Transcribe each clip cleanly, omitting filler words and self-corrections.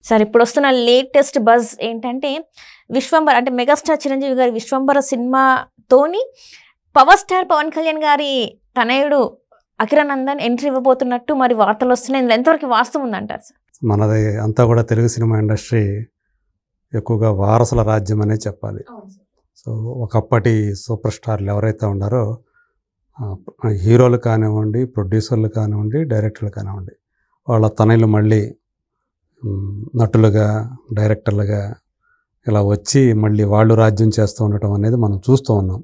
సరే ఇప్పుడు వస్తున్న లేటెస్ట్ బజ్ ఏంటంటే విశ్వంబర అంటే మెగాస్టార్ చిరంజీవి గారి విశ్వంబర సినిమాతోని పవర్ స్టార్ పవన్ కళ్యాణ్ గారి తనయుడు అకిరానందన్ ఎంట్రీ ఇవ్వబోతున్నట్టు మరి వార్తలు వస్తున్నాయి. ఇందులో ఎంతవరకు వాస్తవం ఉందంటారు సార్? మనది అంతా కూడా తెలుగు సినిమా ఇండస్ట్రీ ఎక్కువగా వారసుల రాజ్యం అనే చెప్పాలి. సో ఒకప్పటి సూపర్ స్టార్లు ఎవరైతే ఉన్నారో హీరోలు కానివ్వండి, ప్రొడ్యూసర్లు కానివ్వండి, డైరెక్టర్లు కానివ్వండి, వాళ్ళ తనయులు మళ్ళీ నటులుగా, డైరెక్టర్లుగా ఇలా వచ్చి మళ్ళీ వాళ్ళు రాజ్యం చేస్తూ ఉండటం అనేది మనం చూస్తూ ఉన్నాం.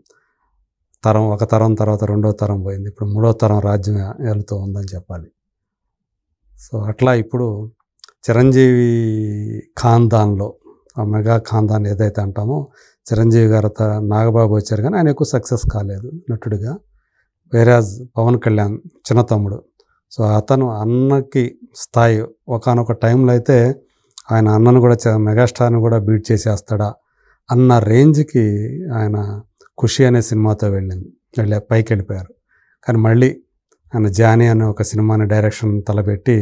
ఒక తరం తర్వాత రెండో తరం పోయింది, ఇప్పుడు మూడో తరం రాజ్యం వెళ్తూ ఉందని చెప్పాలి. సో అట్లా ఇప్పుడు చిరంజీవి ఖాందాన్లో ఆ మెగా ఖాందాన్ ఏదైతే అంటామో, చిరంజీవి గారు నాగబాబు వచ్చారు కానీ ఆయన ఎక్కువ సక్సెస్ కాలేదు నటుడిగా. వేరాజ్ పవన్ కళ్యాణ్ చిన్న తమ్ముడు, సో అతను అన్నకి స్థాయి ఒకానొక టైంలో అయితే ఆయన అన్నను కూడా మెగాస్టార్ని కూడా బీట్ చేసేస్తాడా అన్న రేంజ్కి ఆయన ఖుషి అనే సినిమాతో పైకి వెళ్ళిపోయారు. కానీ మళ్ళీ ఆయన జానీ అనే ఒక సినిమాని డైరెక్షన్ తలపెట్టి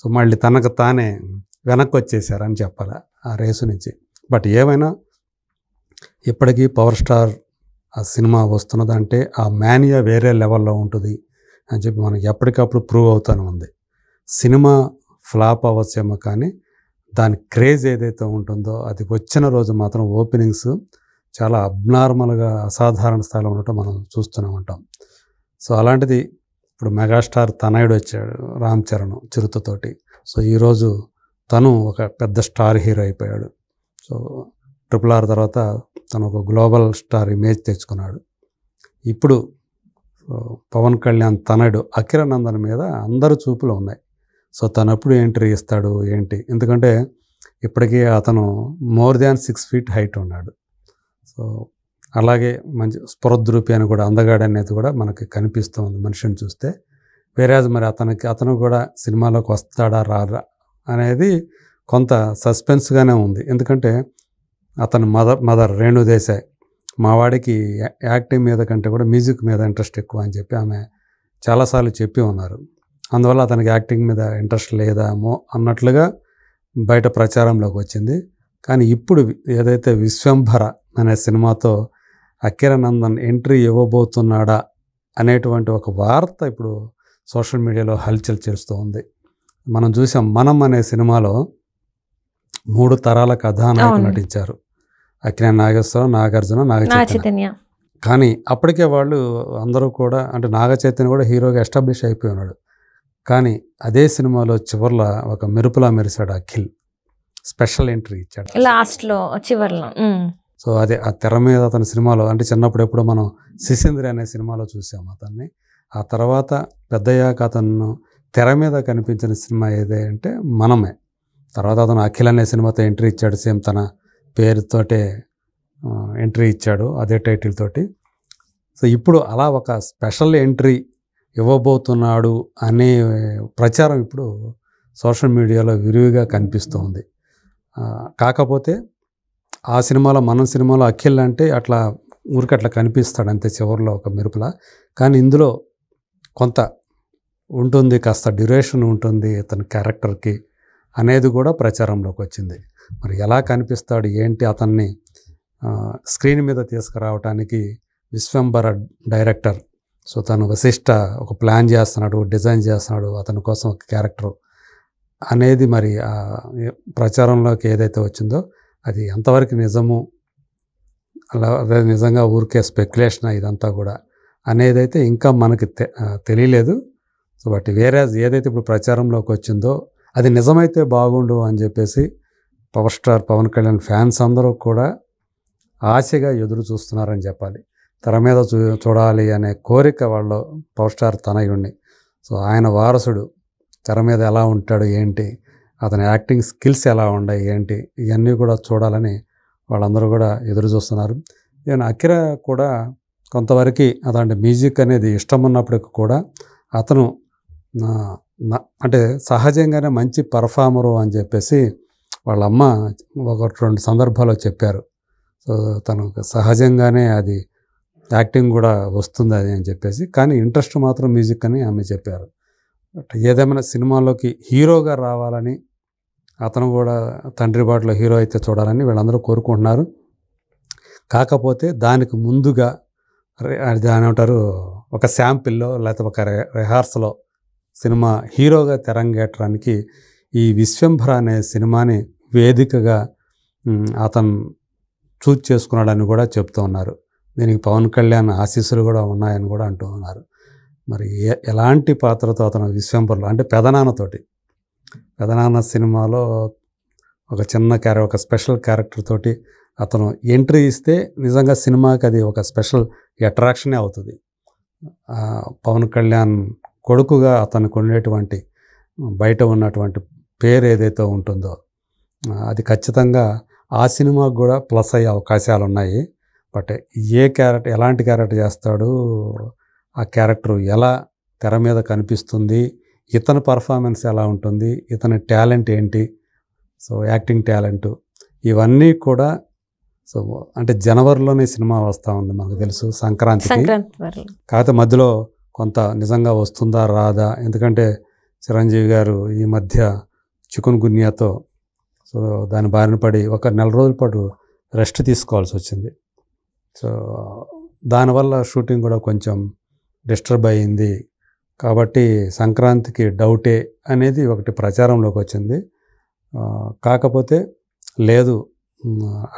సో మళ్ళీ తనకు తానే వెనక్కి వచ్చేసారని చెప్పాలి ఆ రేసు నుంచి. బట్ ఏమైనా ఇప్పటికీ పవర్ స్టార్ ఆ సినిమా వస్తున్నదంటే ఆ మేనియా వేరే లెవెల్లో ఉంటుంది అని చెప్పి మనకి ఎప్పటికప్పుడు ప్రూవ్ అవుతూనే ఉంది. సినిమా ఫ్లాప్ అవ్వచ్చేమో కానీ దాని క్రేజ్ ఏదైతే ఉంటుందో అది వచ్చిన రోజు మాత్రం ఓపెనింగ్స్ చాలా అబ్నార్మల్గా అసాధారణ స్థాయిలో ఉండటం మనం చూస్తూనే ఉంటాం. సో అలాంటిది ఇప్పుడు మెగాస్టార్ తనయుడు వచ్చాడు రామ్ చరణ్ చిరుతతోటి. సో ఈరోజు తను ఒక పెద్ద స్టార్ హీరో అయిపోయాడు. సో RRR తర్వాత తను ఒక గ్లోబల్ స్టార్ ఇమేజ్ తెచ్చుకున్నాడు. ఇప్పుడు పవన్ కళ్యాణ్ తనయుడు అకిరానందన్ మీద అందరు చూపులు ఉన్నాయి. సో తనప్పుడు ఎంట్రీ ఇస్తాడు ఏంటి, ఎందుకంటే ఇప్పటికీ అతను మోర్ దాన్ 6 feet హైట్ ఉన్నాడు. సో అలాగే మంచి స్ఫురద్రూపి అని కూడా అందగాడు అనేది కూడా మనకి కనిపిస్తూ ఉంది మనిషిని చూస్తే. వేరేజ్ మరి అతను కూడా సినిమాలోకి వస్తాడా రారా అనేది కొంత సస్పెన్స్గానే ఉంది. ఎందుకంటే అతని మదర్ రేణు దేశాయ్ మా వాడికి యాక్టింగ్ మీద కంటే కూడా మ్యూజిక్ మీద ఇంట్రెస్ట్ ఎక్కువ అని చెప్పి ఆమె చాలాసార్లు చెప్పి ఉన్నారు. అందువల్ల అతనికి యాక్టింగ్ మీద ఇంట్రెస్ట్ లేదామో అన్నట్లుగా బయట ప్రచారంలోకి వచ్చింది. కానీ ఇప్పుడు ఏదైతే విశ్వంభర అనే సినిమాతో అకిరానందన్ ఎంట్రీ ఇవ్వబోతున్నాడా అనేటువంటి ఒక వార్త ఇప్పుడు సోషల్ మీడియాలో హల్చల్ చేస్తూ ఉంది. మనం చూసాం మనం అనే సినిమాలో 3 తరాల కథానాయకులు నటించారు. అక్కినేని నాగేశ్వరరావు, నాగార్జున, నాగచైతన్య. కానీ అప్పటికే వాళ్ళు అందరూ కూడా అంటే నాగచైతన్య కూడా హీరోగా ఎస్టాబ్లిష్ అయిపోయి ఉన్నాడు. కానీ అదే సినిమాలో చివర్లో ఒక మెరుపులా మెరిశాడు అఖిల్, స్పెషల్ ఎంట్రీ ఇచ్చాడు లాస్ట్లో చివర్లో. సో అదే ఆ తెర మీద అతని సినిమాలో అంటే చిన్నప్పుడు ఎప్పుడో మనం శిశింద్రి అనే సినిమాలో చూసాం అతన్ని. ఆ తర్వాత పెద్దయ్యాక అతను తెర మీద కనిపించిన సినిమా ఏదే అంటే మనమే. తర్వాత అతను అఖిల్ అనే సినిమాతో ఎంట్రీ ఇచ్చాడు, సేమ్ తన పేరుతోటే ఎంట్రీ ఇచ్చాడు అదే టైటిల్ తోటి. సో ఇప్పుడు అలా ఒక స్పెషల్ ఎంట్రీ ఇవ్వబోతున్నాడు అనే ప్రచారం ఇప్పుడు సోషల్ మీడియాలో విరివిగా కనిపిస్తూ ఉంది. కాకపోతే ఆ సినిమాలో మన సినిమాలో అఖిల్ అంటే అట్లా ఊరికి కనిపిస్తాడు అంతే చివరిలో ఒక మెరుపులా. కానీ ఇందులో కొంత ఉంటుంది, కాస్త డ్యూరేషన్ ఉంటుంది అతని క్యారెక్టర్కి అనేది కూడా ప్రచారంలోకి వచ్చింది. మరి ఎలా కనిపిస్తాడు ఏంటి అతన్ని స్క్రీన్ మీద తీసుకురావడానికి విశ్వంబర డైరెక్టర్ సో తను వశిష్ఠ ఒక ప్లాన్ చేస్తున్నాడు, డిజైన్ చేస్తున్నాడు అతని కోసం ఒక క్యారెక్టర్ అనేది మరి ప్రచారంలోకి ఏదైతే వచ్చిందో అది ఎంతవరకు నిజము, అలా అదే నిజంగా ఊరికే స్పెక్యులేషన్ ఇదంతా కూడా అనేదైతే ఇంకా మనకి తెలియలేదు. సో బట్ వేరే ఏదైతే ఇప్పుడు ప్రచారంలోకి వచ్చిందో అది నిజమైతే బాగుండు అని చెప్పేసి power star Pawan Kalyan fans అందరూ కూడా ఆశగా ఎదురు చూస్తున్నారని చెప్పాలి. తెర మీద చూడాలి అనే కోరిక వాళ్ళు పవర్ స్టార్ తనయుడిని. సో ఆయన వారసుడు తెర మీద ఎలా ఉంటాడు ఏంటి, అతని యాక్టింగ్ స్కిల్స్ ఎలా ఉన్నాయి ఏంటి, ఇవన్నీ కూడా చూడాలని వాళ్ళందరూ కూడా ఎదురు చూస్తున్నారు. ఈవెన్ అకిరా కూడా కొంతవరకు అతని మ్యూజిక్ అనేది ఇష్టం ఉన్నప్పటికీ కూడా అతను అంటే సహజంగానే మంచి పర్ఫార్మరు అని చెప్పేసి వాళ్ళ అమ్మ 1-2 సందర్భాల్లో చెప్పారు. సో తను సహజంగానే అది యాక్టింగ్ కూడా వస్తుంది అది అని చెప్పేసి, కానీ ఇంట్రెస్ట్ మాత్రం మ్యూజిక్ అని ఆమె చెప్పారు. ఏదేమైనా సినిమాలోకి హీరోగా రావాలని అతను కూడా తండ్రి బాటలో హీరో అయితే చూడాలని వీళ్ళందరూ కోరుకుంటున్నారు. కాకపోతే దానికి ముందుగా అది ఏమంటారు, ఒక శాంపిల్లో లేకపోతే ఒక రిహార్సలో సినిమా హీరోగా తెరంగేట్రానికి ఈ విశ్వంభర అనే సినిమాని వేదికగా అతను చూజ్ చేసుకున్నాడని కూడా చెప్తూ ఉన్నారు. దీనికి పవన్ కళ్యాణ్ ఆశీస్సులు కూడా ఉన్నాయని కూడా అంటూ ఉన్నారు. మరి ఎలాంటి పాత్రతో అతను విశ్వంభరలో అంటే పెదనాన్న సినిమాలో ఒక చిన్న ఒక స్పెషల్ క్యారెక్టర్ తోటి అతను ఎంట్రీ ఇస్తే నిజంగా సినిమాకి అది ఒక స్పెషల్ అట్రాక్షనే అవుతుంది. పవన్ కళ్యాణ్ కొడుకుగా అతనికి ఉండేటువంటి బయట ఉన్నటువంటి పేరు ఏదైతే ఉంటుందో అది ఖచ్చితంగా ఆ సినిమాకు కూడా ప్లస్ అయ్యే అవకాశాలు ఉన్నాయి. బట్ ఎలాంటి క్యారెక్టర్ చేస్తాడు, ఆ క్యారెక్టర్ ఎలా తెర మీద కనిపిస్తుంది, ఇతని పర్ఫార్మెన్స్ ఎలా ఉంటుంది, ఇతని టాలెంట్ ఏంటి, సో యాక్టింగ్ టాలెంట్ ఇవన్నీ కూడా సో అంటే జనవరిలోనే సినిమా వస్తూ ఉంది మనకు తెలుసు, సంక్రాంతికి. కాకపోతే మధ్యలో కొంత నిజంగా వస్తుందా రాదా, ఎందుకంటే చిరంజీవి గారు ఈ మధ్య చికున్ గున్యాతో సో దాని బారిన పడి ఒక నెల రోజుల పాటు రెస్ట్ తీసుకోవాల్సి వచ్చింది. సో దానివల్ల షూటింగ్ కూడా కొంచెం డిస్టర్బ్ అయ్యింది. కాబట్టి సంక్రాంతికి డౌటే అనేది ఒకటి ప్రచారంలోకి వచ్చింది. కాకపోతే లేదు,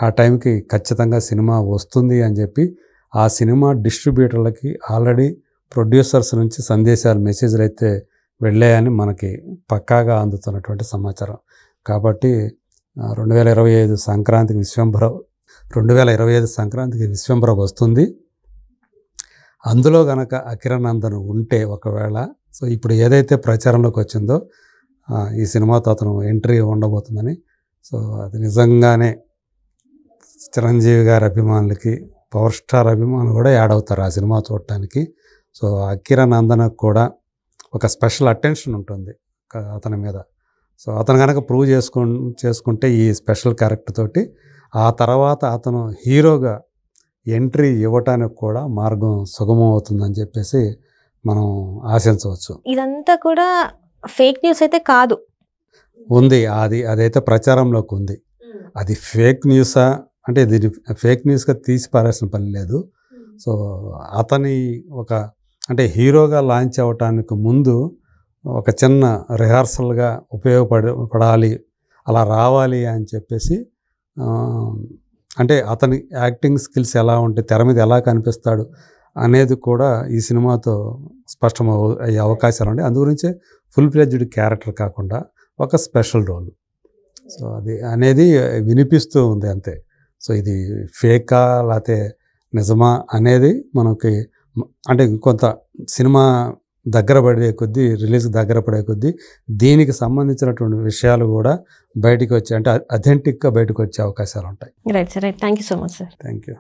ఆ టైంకి ఖచ్చితంగా సినిమా వస్తుంది అని చెప్పి ఆ సినిమా డిస్ట్రిబ్యూటర్లకి ఆల్రెడీ ప్రొడ్యూసర్స్ నుంచి సందేశాలు, మెసేజ్లు అయితే వెళ్ళాయని మనకి పక్కాగా అందుతున్నటువంటి సమాచారం. కాబట్టి 2025 సంక్రాంతికి విశ్వంభర వస్తుంది. అందులో గనక అకిరానందన్ ఉంటే ఒకవేళ సో ఇప్పుడు ఏదైతే ప్రచారంలోకి వచ్చిందో ఈ సినిమాతో అతను ఎంట్రీ ఉండబోతుందని, సో అది నిజంగానే చిరంజీవి గారి అభిమానులకి, పవర్ స్టార్ అభిమానులు కూడా యాడ్ అవుతారు ఆ సినిమా చూడటానికి. సో అకిరానందన్కి కూడా ఒక స్పెషల్ అటెన్షన్ ఉంటుంది అతని మీద. సో అతను కనుక ప్రూవ్ చేసుకుంటే ఈ స్పెషల్ క్యారెక్టర్ తోటి ఆ తర్వాత అతను హీరోగా ఎంట్రీ ఇవ్వటానికి కూడా మార్గం సుగమం అవుతుందని చెప్పేసి మనం ఆశించవచ్చు. ఇదంతా కూడా ఫేక్ న్యూస్ అయితే కాదు, ఉంది అదైతే ప్రచారంలోకి ఉంది. అది ఫేక్ న్యూసా అంటే దీన్ని ఫేక్ న్యూస్గా తీసి పారేసిన పని లేదు. సో అతని అంటే హీరోగా లాంచ్ అవ్వటానికి ముందు ఒక చిన్న రిహార్సల్గా ఉపయోగపడాలి, అలా రావాలి అని చెప్పేసి, అంటే అతని యాక్టింగ్ స్కిల్స్ ఎలా ఉంటాయి, తెర మీద ఎలా కనిపిస్తాడు అనేది కూడా ఈ సినిమాతో స్పష్టం అయ్యే అవకాశాలు ఉన్నాయి. అందుగురించే ఫుల్ ఫ్లెడ్జ్డ్ క్యారెక్టర్ కాకుండా ఒక స్పెషల్ రోల్, సో అది అనేది వినిపిస్తూ ఉంది అంతే. సో ఇది ఫేకా లేకపోతే నిజమా అనేది మనకి అంటే కొంత సినిమా దగ్గర పడే కొద్దీ, రిలీజ్ దగ్గర పడే కొద్దీ దీనికి సంబంధించినటువంటి విషయాలు కూడా బయటికి వచ్చి అంటే అథెంటిక్గా బయటకు వచ్చే అవకాశాలు ఉంటాయి. Right sir, right. Thank you so much sir. Thank you.